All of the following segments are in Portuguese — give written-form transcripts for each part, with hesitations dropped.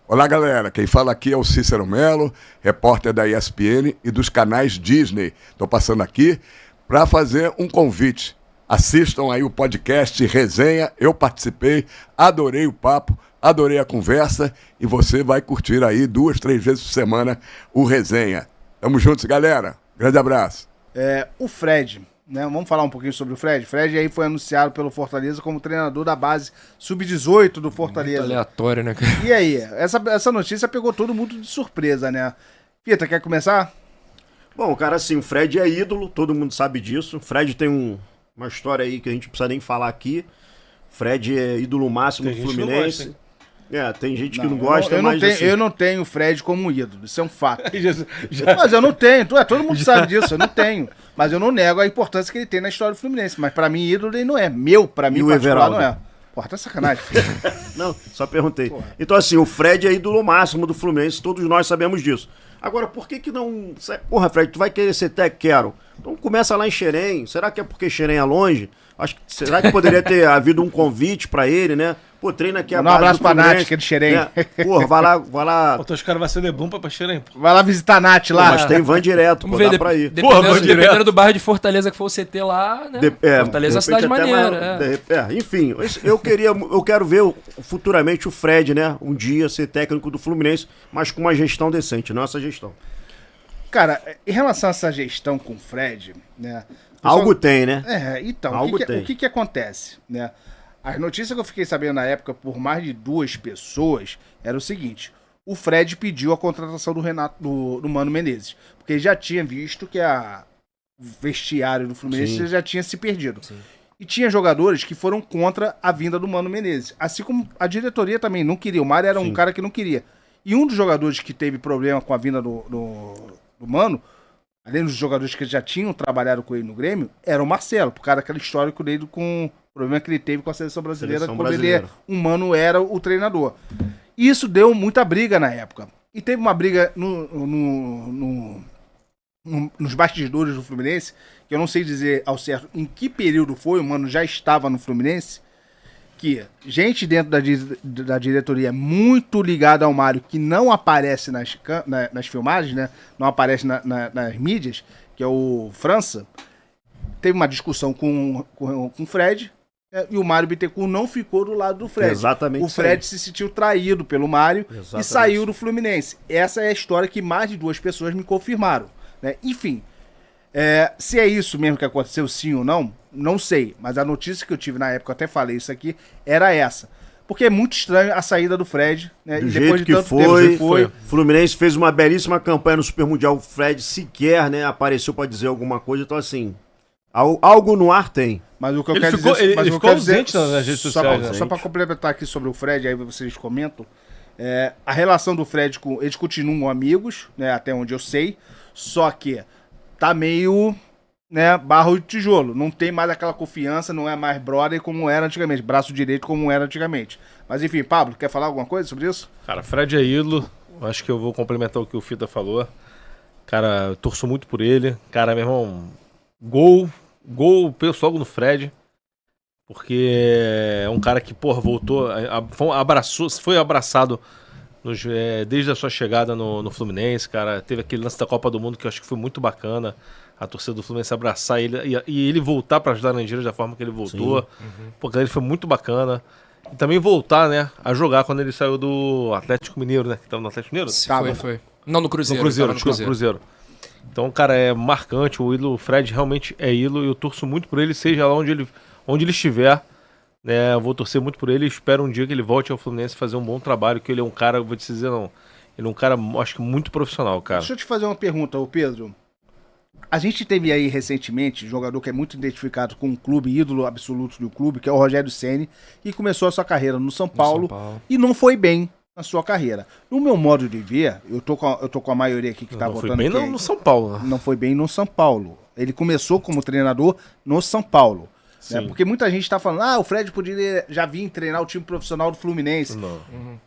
Olá, galera. Quem fala aqui é o Cícero Melo, repórter da ESPN e dos canais Disney. Estou passando aqui para fazer um convite. Assistam aí o podcast Resenha. Eu participei, adorei o papo, adorei a conversa e você vai curtir aí 2, 3 vezes por semana o Resenha. Tamo juntos, galera. Grande abraço. O Fred, né? Vamos falar um pouquinho sobre o Fred. Fred aí foi anunciado pelo Fortaleza como treinador da base sub-18 do Fortaleza. Muito aleatório, né, cara? E aí, essa notícia pegou todo mundo de surpresa, né? Pita, quer começar? Bom, cara, assim, o Fred é ídolo, todo mundo sabe disso. O Fred tem uma história aí que a gente não precisa nem falar aqui. O Fred é ídolo máximo do Fluminense. Tem gente que não gosta, mas assim... Eu não tenho o Fred como ídolo, isso é um fato. Mas eu não tenho, todo mundo sabe disso, eu não tenho. Mas eu não nego a importância que ele tem na história do Fluminense. Mas pra mim, ídolo ele não é. Pra mim, particular, não é. Porra, tá sacanagem. Não, só perguntei. Porra. Então, assim, o Fred é ídolo máximo do Fluminense, todos nós sabemos disso. Agora, por que não... Porra, Fred, tu vai querer ser técnico? Quero. Então começa lá em Xerém. Será que é porque Xerém é longe? Será que poderia ter havido um convite pra ele, né? Pô, treina aqui a base. Um abraço pra Nath, que é de Xerém. Porra, vai lá. Os caras vão ser de bom pra Xerém. Vai lá visitar a Nath lá. Mas tem van direto, Vamos ver, dá pra ir. Dependendo do bairro de Fortaleza que for o CT lá, né? Fortaleza é uma cidade maneira. Enfim, eu quero ver futuramente o Fred, né? Um dia ser técnico do Fluminense, mas com uma gestão decente, não essa gestão. Cara, em relação a essa gestão com o Fred, né? Algo tem, né? Então, o que acontece, né? As notícias que eu fiquei sabendo na época por mais de 2 pessoas era o seguinte: o Fred pediu a contratação do Mano Menezes, porque ele já tinha visto que o vestiário do Fluminense já tinha se perdido. Sim. E tinha jogadores que foram contra a vinda do Mano Menezes, assim como a diretoria também não queria. O Mário era um cara que não queria. E um dos jogadores que teve problema com a vinda do Mano, além dos jogadores que já tinham trabalhado com ele no Grêmio, era o Marcelo, por causa daquele histórico dele com o problema que ele teve com a seleção brasileira quando o Mano era o treinador. E isso deu muita briga na época. E teve uma briga nos bastidores do Fluminense, que eu não sei dizer ao certo em que período foi, o Mano já estava no Fluminense, que gente dentro da diretoria muito ligada ao Mário, que não aparece nas filmagens, né? Não aparece nas mídias, que é o França, teve uma discussão com o Fred, e o Mário Bittencourt não ficou do lado do Fred. Exatamente. O Fred se sentiu traído pelo Mário e saiu do Fluminense. Essa é a história que mais de 2 pessoas me confirmaram, né? Enfim, se é isso mesmo que aconteceu, sim ou não, não sei. Mas a notícia que eu tive na época, eu até falei isso aqui, era essa. Porque é muito estranho a saída do Fred, né? Do e jeito que foi. O Fluminense fez uma belíssima campanha no Super Mundial. O Fred sequer, né, apareceu pra dizer alguma coisa. Então, assim, algo no ar tem. Mas o que eu ele quero ficou, dizer... Ele ficou ausente nas redes sociais. Só pra complementar aqui sobre o Fred, aí vocês comentam. A relação do Fred com... Eles continuam amigos, né? Até onde eu sei. Só que tá meio... né, barro de tijolo, não tem mais aquela confiança, não é mais brother como era antigamente, braço direito como era antigamente. Mas enfim, Pablo, quer falar alguma coisa sobre isso? Cara, Fred é ídolo, acho que eu vou complementar o que o Fita falou. Cara, eu torço muito por ele. Cara, meu irmão, gol pessoal no Fred, porque é um cara que, porra, voltou, foi abraçado desde a sua chegada no Fluminense, cara. Teve aquele lance da Copa do Mundo que eu acho que foi muito bacana. A torcida do Fluminense abraçar ele e ele voltar pra ajudar a Nigeria da forma que ele voltou. Porque ele foi muito bacana. E também voltar, né, a jogar quando ele saiu do Atlético Mineiro, né? Que tava no Atlético Mineiro? Foi. Não, no Cruzeiro. No Cruzeiro. Então, cara, é marcante. O Fred realmente é ídolo e eu torço muito por ele, seja lá onde ele estiver. Né, eu vou torcer muito por ele e espero um dia que ele volte ao Fluminense fazer um bom trabalho, que ele é um cara, vou te dizer não, ele é um cara, acho que muito profissional, cara. Deixa eu te fazer uma pergunta, Pedro. A gente teve aí recentemente um jogador que é muito identificado com um clube, ídolo absoluto do clube, que é o Rogério Ceni, que começou a sua carreira no São Paulo e não foi bem na sua carreira. No meu modo de ver, eu tô com a maioria aqui que tá votando. Não foi bem no São Paulo. Não foi bem no São Paulo. Ele começou como treinador no São Paulo. Né? Porque muita gente tá falando, o Fred poderia já vir treinar o time profissional do Fluminense.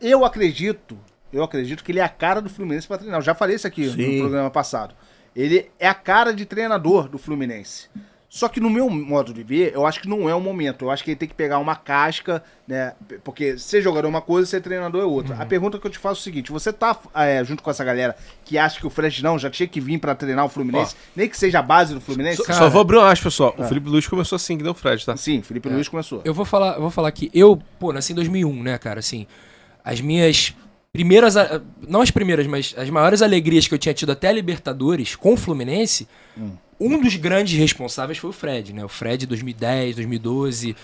Eu acredito que ele é a cara do Fluminense para treinar. Eu já falei isso aqui no programa passado. Ele é a cara de treinador do Fluminense. Só que no meu modo de ver, eu acho que não é o momento. Eu acho que ele tem que pegar uma casca, né? Porque ser jogador é uma coisa, ser treinador é outra. A pergunta que eu te faço é o seguinte: você tá junto com essa galera que acha que o Fred não já tinha que vir pra treinar o Fluminense, nem que seja a base do Fluminense? Só vou abrir um aspas, pessoal. O Felipe Luiz começou assim, que deu o Fred, tá? Sim, Felipe Luiz começou. Eu vou falar que nasci em 2001, né, cara, assim, as minhas primeiras, não as primeiras, mas as maiores alegrias que eu tinha tido até a Libertadores com o Fluminense, um dos grandes responsáveis foi o Fred, né? O Fred 2010, 2012,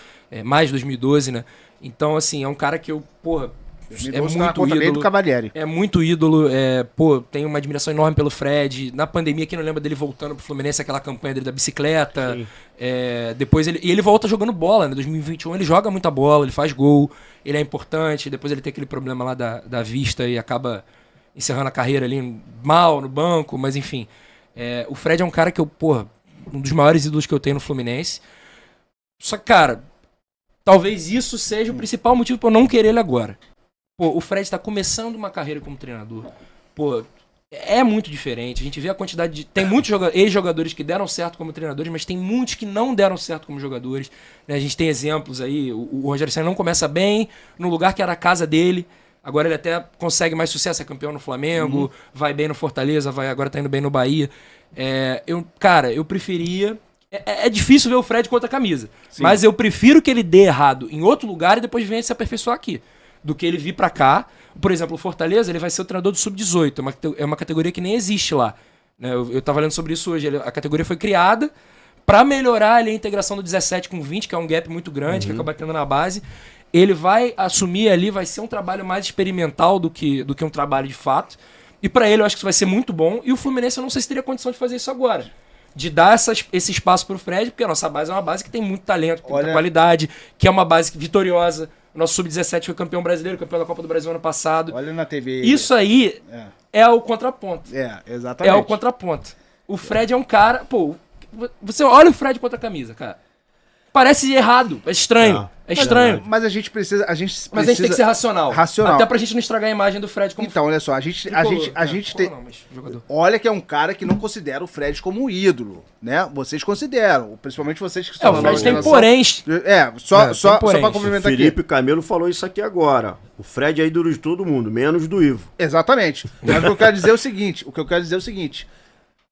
mais 2012, né? Então, assim, é um cara que eu, é muito ídolo. Do Cavalieri. É muito ídolo, tenho uma admiração enorme pelo Fred. Na pandemia, quem não lembra dele voltando pro Fluminense, aquela campanha dele da bicicleta. Depois ele volta jogando bola, né? 2021 ele joga muita bola, ele faz gol, ele é importante. Depois ele tem aquele problema lá da vista e acaba encerrando a carreira ali mal no banco, mas enfim. O Fred é um cara que um dos maiores ídolos que eu tenho no Fluminense. Só que, cara, talvez isso seja o principal motivo pra eu não querer ele agora. O Fred tá começando uma carreira como treinador. É muito diferente. A gente vê a quantidade de... Tem muitos ex-jogadores que deram certo como treinadores, mas tem muitos que não deram certo como jogadores. Né? A gente tem exemplos aí. O Rogério Ceni não começa bem no lugar que era a casa dele. Agora ele até consegue mais sucesso, é campeão no Flamengo, vai bem no Fortaleza, agora tá indo bem no Bahia. Eu preferia... É difícil ver o Fred com outra camisa. Sim. Mas eu prefiro que ele dê errado em outro lugar e depois venha se aperfeiçoar aqui. Do que ele vir pra cá. Por exemplo, o Fortaleza, ele vai ser o treinador do Sub-18. É uma categoria que nem existe lá. Né? Eu tava lendo sobre isso hoje. A categoria foi criada pra melhorar ali a integração do 17 com 20, que é um gap muito grande, que acaba tendo na base. Ele vai assumir ali, vai ser um trabalho mais experimental do que um trabalho de fato. E pra ele eu acho que isso vai ser muito bom. E o Fluminense eu não sei se teria condição de fazer isso agora. De dar esse espaço pro Fred, porque a nossa base é uma base que tem muito talento, tem muita qualidade, que é uma base vitoriosa. O nosso Sub-17 foi campeão brasileiro, campeão da Copa do Brasil ano passado. Olha na TV. Isso aí é o contraponto. Exatamente. É o contraponto. O Fred é um cara... Você olha o Fred contra a camisa, cara. Parece errado, é estranho. É estranho. Mas a gente precisa. Mas a gente tem que ser racional. Até pra gente não estragar a imagem do Fred como... Então, olha só, a gente tem... Olha que é um cara que não considera o Fred como um ídolo, né? Vocês consideram, principalmente vocês que estão... o Fred tem porém. Só pra complementar aqui. O Felipe Camelo falou isso aqui agora. O Fred é ídolo de todo mundo, menos do Ivo. Exatamente. Mas o que eu quero dizer é o seguinte...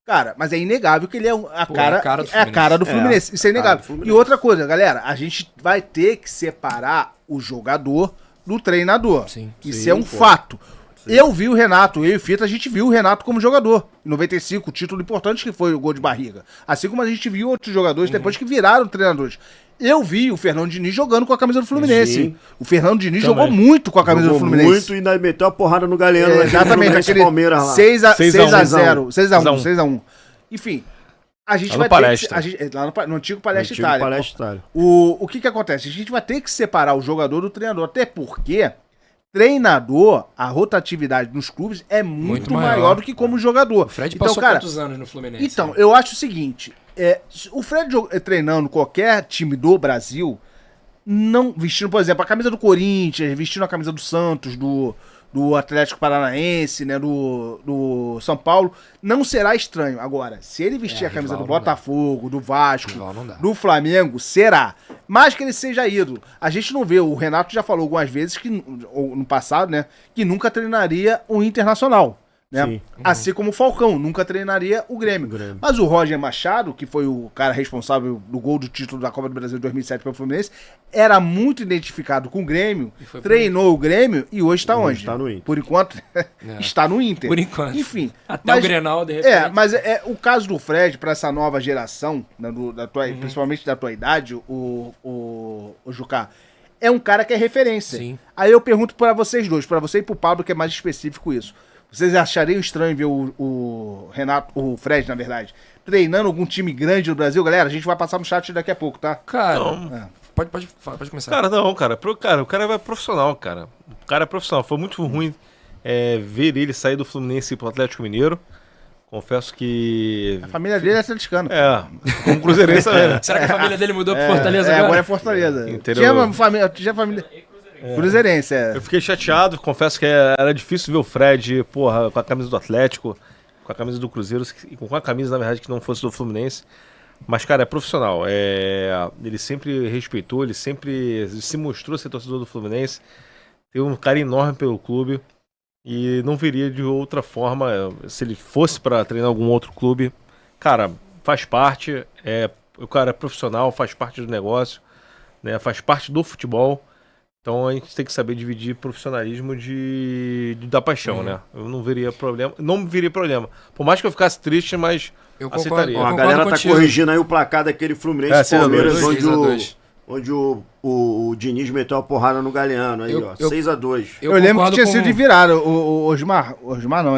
Cara, mas é inegável que ele é a cara do Fluminense. Isso é inegável. E outra coisa, galera, a gente vai ter que separar o jogador do treinador. Isso é um fato. Sim. Eu vi o Renato, eu e o Fita, a gente viu o Renato como jogador. Em 95, o título importante que foi o gol de barriga. Assim como a gente viu outros jogadores depois que viraram treinadores. Eu vi o Fernando Diniz jogando com a camisa do Fluminense. Sim. O Fernando Diniz jogou muito com a camisa do Fluminense. Muito e ainda meteu a porrada no Galeno. Exatamente, aquele Palmeiras lá. 6x1. Enfim, a gente vai ter que... Lá no antigo Palestra Itália. O que acontece? A gente vai ter que separar o jogador do treinador. Até porque treinador, a rotatividade nos clubes é muito maior do que como jogador. O Fred passou quantos anos no Fluminense? Então, eu acho o seguinte... o Fred treinando qualquer time do Brasil, não vestindo, por exemplo, a camisa do Corinthians, vestindo a camisa do Santos, do Atlético Paranaense, né, do São Paulo, não será estranho. Agora, se ele vestir a camisa do Botafogo, do Vasco, do Flamengo, será. Mas que ele seja ídolo. A gente não vê, o Renato já falou algumas vezes, no passado, né, que nunca treinaria o Internacional. Né? Assim como o Falcão, nunca treinaria o Grêmio. Mas o Roger Machado, que foi o cara responsável do gol do título da Copa do Brasil de 2007 pelo Fluminense, era muito identificado com o Grêmio, treinou o Grêmio e hoje está onde? Está no Inter. Por enquanto, está no Inter. Por enquanto. Enfim. Até o Grenal, de repente. Mas o caso do Fred, para essa nova geração, né, principalmente da tua idade, o Jucá, é um cara que é referência. Sim. Aí eu pergunto para vocês dois, para você e para o Pablo, que é mais específico isso. Vocês achariam estranho ver o Fred, na verdade, treinando algum time grande do Brasil? Galera, a gente vai passar no chat daqui a pouco, tá? Cara, pode começar. Cara, não, cara. O cara é profissional, cara. O cara é profissional. Foi muito ruim ver ele sair do Fluminense pro Atlético Mineiro. Confesso que... A família dele é atleticana. Como cruzeirense também, né? Será que a família dele mudou pro Fortaleza agora? Agora é Fortaleza. Tinha família... Cruzeirense, Eu fiquei chateado, confesso que era difícil ver o Fred, com a camisa do Atlético, com a camisa do Cruzeiro, e com a camisa, na verdade, que não fosse do Fluminense. Mas, cara, é profissional. Ele sempre respeitou, ele sempre se mostrou ser torcedor do Fluminense. Tem um carinho enorme pelo clube. E não viria de outra forma se ele fosse para treinar algum outro clube. Cara, faz parte. O cara é profissional, faz parte do negócio, né? Faz parte do futebol. Então a gente tem que saber dividir profissionalismo da paixão, né? Eu não veria problema. Não me viria problema. Por mais que eu ficasse triste, mas Eu aceitaria. concordo. Ó, a galera tá contigo. corrigindo aí o placar daquele Fluminense Palmeiras, 6-2. onde o Diniz meteu a porrada no Galeano aí, ó. 6-2. Eu lembro que concordo tinha com- sido de virada. O Osmar não,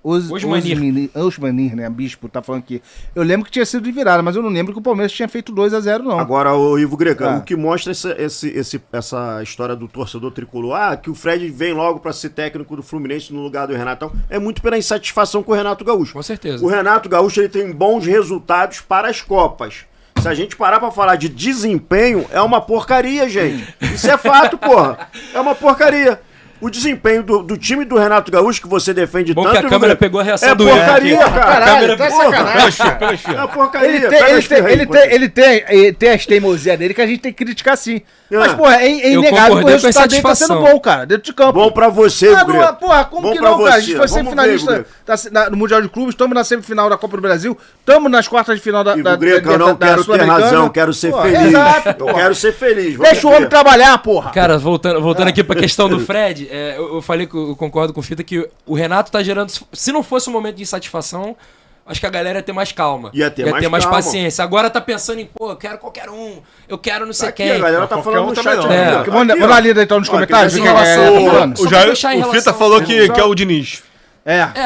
Osmanir. Osmanir, né? Bispo, tá falando aqui. Eu lembro que tinha sido de virada, mas eu não lembro que o Palmeiras tinha feito 2-0, não. Agora, o Ivo Greca, Ah. o que mostra essa história do torcedor tricolor, que o Fred vem logo pra ser técnico do Fluminense no lugar do Renatão, é muito pela insatisfação com o Renato Gaúcho. Com certeza. O Renato Gaúcho ele tem bons resultados para as Copas. Se a gente parar pra falar de desempenho, é uma porcaria, gente. Isso é fato, porra. É uma porcaria. O desempenho do time do Renato Gaúcho, que você defende Bom tanto... que a câmera pegou a reação é do Ian porcaria, aqui. cara. Caralho, tá Porra. sacanagem. É porcaria. Ele Pega as tem, firras aí, ele tem as teimosias dele que a gente tem que criticar sim. Mas, Ah. porra, é Eu inegável que o concordei com a resultado dele tá sendo insatisfação. bom, cara, dentro de campo. Bom pra você, Ah, Grego. não, porra, como Bom que pra não, cara? A você. gente foi Vamos semifinalista ver, Grego. no Mundial de Clubes, estamos na semifinal da Copa do Brasil, estamos nas quartas de final da Ivo Greco, eu não quero ter Sul-Americana. razão, quero ser Porra, feliz. exato, Eu porra. quero ser feliz. vamos Deixa o ver. homem trabalhar, porra. Cara, voltando aqui pra questão do Fred, eu falei que eu concordo com o Fita que o Renato tá gerando. Se não fosse um momento de insatisfação, acho que a galera ia ter mais calma. Ia ter mais calma. paciência. Agora tá pensando em, pô, eu quero qualquer um, eu quero não sei Aqui, quem. a galera tá Qualquer falando um no também chat. não. aqui, É. ó. Aqui, Vamos dar uma lida então nos Ó, comentários. aqui o que a galera tá falando. Só pra fechar em O Fita relação- falou que é o Diniz.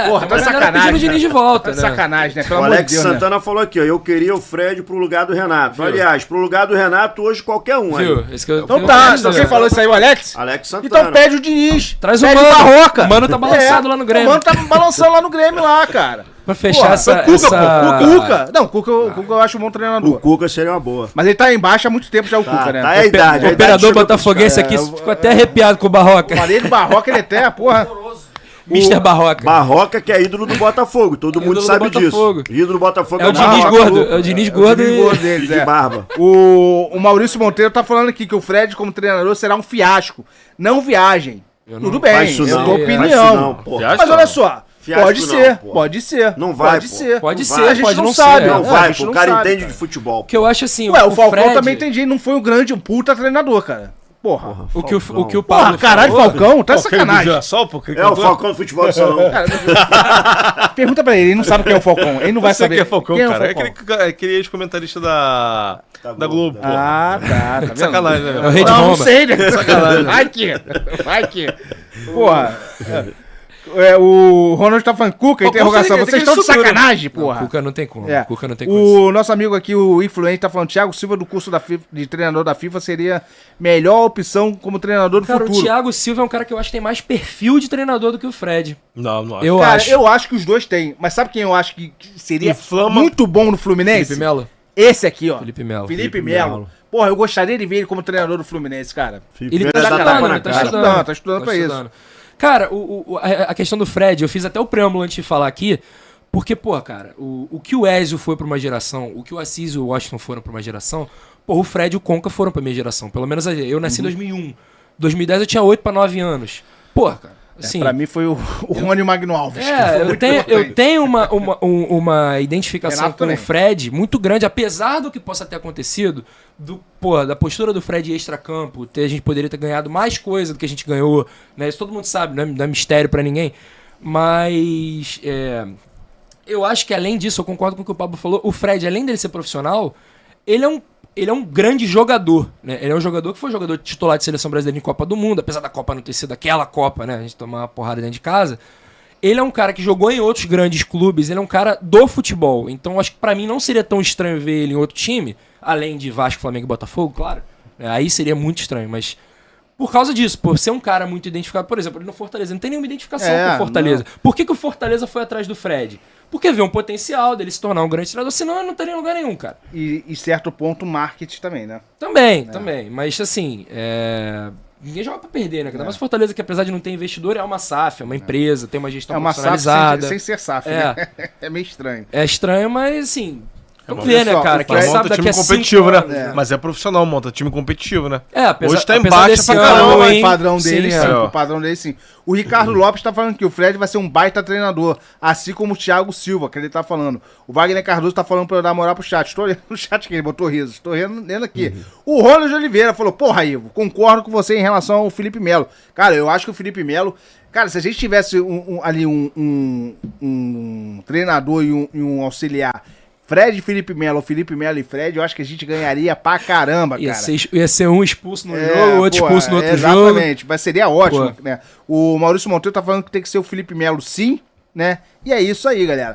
Porra, tá a galera sacanagem. pedindo o Diniz de volta, Tá né? sacanagem, né? Pelo O amor de Alex Deus, né? Santana falou aqui, ó. Eu queria o Fred pro lugar do Renato. Aliás, pro lugar do Renato, hoje qualquer um aí. Viu? Esse que eu- Então eu tá, quero então dizer. quem falou isso aí, o Alex? Alex Santana. Então pede o Diniz. Traz o pede Mano. Barroca. O Mano tá balançado lá no Grêmio. O Mano tá balançando lá no Grêmio lá, cara. Pra fechar Porra, essa... o Cuca, essa... pô, o Cuca. Não, o Cuca eu acho um bom O treinador. Cuca seria uma boa. Mas ele tá embaixo há muito tempo já, o Cuca, né? Tá, é a idade. a O idade operador chegou pros botafoguense caras. aqui ficou até arrepiado com o Barroca. Falei do Barroca, ele até, porra. Mr. Barroca. Barroca, que é ídolo do Botafogo. Todo mundo Ídolo do sabe Botafogo. disso. Ídolo do Botafogo É o Diniz Barroca. gordo. É o Diniz gordo Diniz e... gordo deles, De barba. O Maurício Monteiro tá falando aqui que o Fred, como treinador, será um fiasco. Não viagem. Eu não Tudo bem, Faz isso eu não. dou Faz opinião. isso não, pô. Fiasco Mas olha não. só, Fiasco pode não, ser, pô. pode ser. Não vai, pode pô. ser. Pode Não ser, vai. A gente pode não não sabe. ser. Não a vai, gente pô. não O cara sabe, entende cara. de futebol. O que eu acho assim... Ué, o Falcão Fred- também entendi, não foi um puta treinador, cara. Porra. O que o Porra, Pablo caralho, falou- Falcão, tá Qual que é o do sacanagem. Girassol, pô? Que É o Falcão do futebol de salão. Pergunta pra ele, ele não sabe quem é o Falcão. Ele não vai Eu sei saber. que é Falcão, Quem cara. É o Falcão? Aquele ex-comentarista da Globo, pô. Ah, tá vendo? Sacanagem, né? É o Rei de Não, não Roma. sei, né? Vai que. Porra. O Ronald tá falando, Cuca, interrogação. tem Vocês que estão de suprir. sacanagem, O porra. Cuca não tem como. É. O Cuca não tem condição. O nosso amigo aqui, o Influente, tá falando, Thiago Silva do curso da FIFA, de treinador da FIFA seria melhor opção como treinador do Cara, o futuro. Thiago Silva é um cara que eu acho que tem mais perfil de treinador do que o Fred. Não, não acho. Eu Cara, acho. eu acho que os dois têm. Mas sabe quem eu acho que seria Inflama- muito bom no Fluminense? Felipe Melo? Esse aqui, ó. Felipe Melo. Felipe Melo. Porra, eu gostaria de ver ele como treinador do Fluminense, cara. Ele tá Primeiro dá tapa estudando, na ele tá cara. estudando. Tá estudando pra isso. Cara, a questão do Fred, eu fiz até o preâmbulo antes de falar aqui, porque, pô, cara, o que o Ezio foi pra uma geração, o que o Assis e o Washington foram pra uma geração, pô, o Fred e o Conca foram pra minha geração. Pelo menos eu nasci em 2001. 2010 eu tinha 8 pra 9 anos. Porra, cara, assim... Pra mim foi o Rony Magno Alves. que foi É, muito eu importante. tenho uma identificação Renato com também. o Fred muito grande, apesar do que possa ter acontecido, da postura do Fred extra-campo, a gente poderia ter ganhado mais coisa do que a gente ganhou, né? Isso todo mundo sabe, não é mistério pra ninguém. Mas eu acho que além disso, eu concordo com o que o Pablo falou, o Fred, além dele ser profissional, ele é um grande jogador, né? Ele é um jogador que foi jogador titular de seleção brasileira em Copa do Mundo, apesar da Copa não ter sido aquela Copa, né? A gente tomar uma porrada dentro de casa. Ele é um cara que jogou em outros grandes clubes, ele é um cara do futebol. Então acho que pra mim não seria tão estranho ver ele em outro time, além de Vasco, Flamengo e Botafogo, claro. Aí seria muito estranho, mas por causa disso, por ser um cara muito identificado, por exemplo, ele no Fortaleza, não tem nenhuma identificação com o Fortaleza. Por que o Fortaleza foi atrás do Fred? Porque vê um potencial dele se tornar um grande treinador, senão ele não estaria em lugar nenhum, cara. E certo ponto, marketing também, né? Também. Mas assim, ninguém joga pra perder, né? Ainda mais o Fortaleza, que apesar de não ter investidor, é uma SAF, é uma empresa, tem uma gestão É uma SAF profissionalizada. sem ser SAF, É. né? É meio estranho. É estranho, mas assim, Vamos ver, né, Pessoal, cara? o Quem Fred sabe monta daqui a time 5 competitivo, né? anos. Mas é profissional, monta time competitivo, né? Apesar, Hoje tá em apesar baixa desse pra ano, caramba, Não, hein? o padrão dele sim, é. o padrão dele sim. O Ricardo Lopes tá falando que o Fred vai ser um baita treinador, assim como o Thiago Silva, que ele tá falando. O Wagner Cardoso tá falando pra eu dar moral pro chat. Estou lendo o chat que ele botou riso, estou lendo aqui. O Ronald Oliveira falou, porra, Ivo, concordo com você em relação ao Felipe Melo. Cara, eu acho que o Felipe Melo... Cara, se a gente tivesse ali um treinador e um auxiliar, Fred, Felipe Melo, Felipe Melo e Fred, eu acho que a gente ganharia pra caramba, cara. Ia ser um expulso no jogo, outro expulso no outro jogo. Exatamente, mas seria ótimo, Pô. né? O Maurício Monteiro tá falando que tem que ser o Felipe Melo sim, né? E é isso aí, galera.